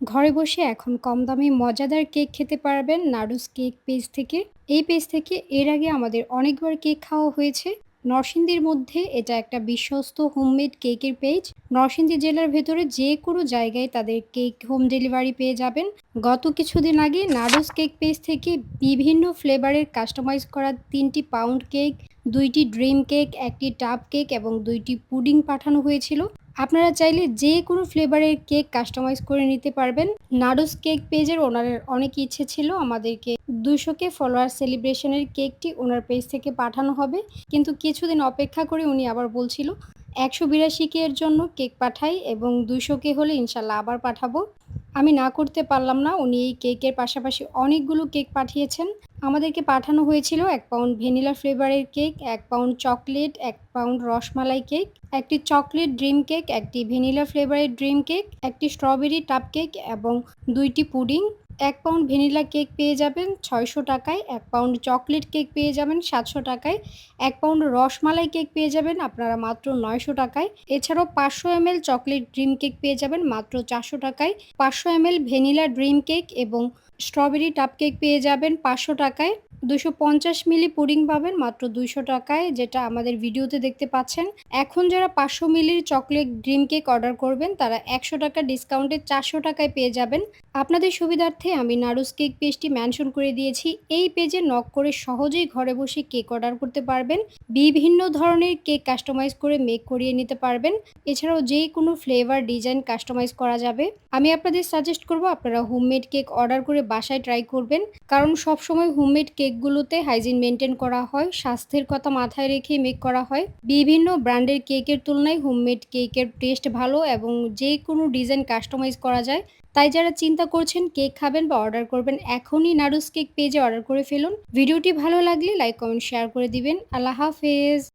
ঘরে বসে এখন কম দামে মজাদার কেক খেতে পারবেন নাড়ুস কেক পেজ থেকে। এই পেজ থেকে এর আগে আমাদের অনেকবার কেক খাওয়া হয়েছে। নরসিংদীর মধ্যে এটা একটা বিশ্বস্ত হোমমেড কেকের পেজ। নরসিংদী জেলার ভেতরে যে কোনো জায়গায় তাদের কেক হোম ডেলিভারি পেয়ে যাবেন। গত কিছুদিন আগে নাড়ুস কেক পেজ থেকে বিভিন্ন ফ্লেভারের কাস্টমাইজ করা ৩টি পাউন্ড কেক, ২টি ড্রিম কেক, ১টি টাপ কেক এবং ২টি পুডিং পাঠানো হয়েছিল। আপনারা চাইলে যে কোনো ফ্লেভারের কেক কাস্টমাইজ করে নিতে পারবেন। নাডুস কেক পেজের ওনারের অনেক ইচ্ছে ছিল আমাদেরকে ২০০ কে ফলোয়ার সেলিব্রেশনের কেকটি ওনার পেজ থেকে পাঠানো হবে। কিন্তু কিছুদিন অপেক্ষা করে উনি আবার বলছিল ১৮২ কে এর জন্য কেক পাঠাই এবং ২০০ কে হলে ইনশাল্লাহ আবার পাঠাবো। আমি না করতে পারলাম না। উনি এই কেকের পাশাপাশি অনেকগুলো কেক পাঠিয়েছেন। আমাদেরকে পাঠানো হয়েছিল ১ পাউন্ড ভ্যানিলা ফ্লেভারের cake, ১ pound chocolate, ১ pound rasmalai cake, ১টি চকলেট ড্রিম কেক, ১টি ভ্যানিলা ফ্লেভারের ড্রিম কেক, ১টি স্ট্রবেরি টাপ কেক এবং ২টি পুডিং। ১ পাউন্ড ভ্যানিলা কেক পেয়ে যাবেন ৬০০ টাকায়, ১ পাউন্ড চকলেট কেক পেয়ে যাবেন ৭০০ টাকায়, ১ পাউন্ড রসমালাই কেক পেয়ে যাবেন আপনারা মাত্র ৯০০ টাকায়। এছাড়াও ৫০০ এমএল চকলেট ড্রিম কেক পেয়ে যাবেন মাত্র ৪০০ টাকায়। ৫০০ এমএল ভ্যানিলা ড্রিম কেক এবং স্ট্রবেরি টাপ কেক পেয়ে যাবেন ৫০০ টাকায়। ২৫০ মিলি পুডিং পাবেন মাত্র ২০০ টাকায়, যেটা আমাদের ভিডিওতে দেখতে পাচ্ছেন। এখন যারা ৫০০ মিলির চকলেট ড্রিম কেক অর্ডার করবেন তারা ১০০ টাকা ডিসকাউন্টে ৪০০ টাকায় পেয়ে যাবেন। আপনাদের সুবিধার্থে আমি নাড়ুস কেক পেজটি মেনশন করে দিয়েছি। এই পেজে নক করে সহজেই ঘরে বসে কেক অর্ডার করতে পারবেন। বিভিন্ন ধরনের কেক কাস্টমাইজ করে মেক করিয়ে নিতে পারবেন। এছাড়াও যে কোনো ফ্লেভার ডিজাইন কাস্টমাইজ করা যাবে। আমি আপনাদের সাজেস্ট করব আপনারা হোমমেড কেক অর্ডার করে বাসায় ট্রাই করবেন। কারণ সবসময় হোমমেড কেকগুলোতে হাইজিন মেনটেন করা হয়, স্বাস্থ্যের কথা মাথায় রেখে মেক করা হয়। বিভিন্ন ব্র্যান্ডের কেকের তুলনায় হোমমেড কেকের টেস্ট ভালো এবং যে কোনো ডিজাইন কাস্টমাইজ করা যায়। তাই যারা চিন্তা করছেন কেক খাবেন বা অর্ডার করবেন এখনই নাড়ুস কেক পেজে অর্ডার করে ফেলুন। ভিডিওটি ভালো লাগলে লাইক, কমেন্ট, শেয়ার করে দিবেন। আল্লাহ হাফেজ।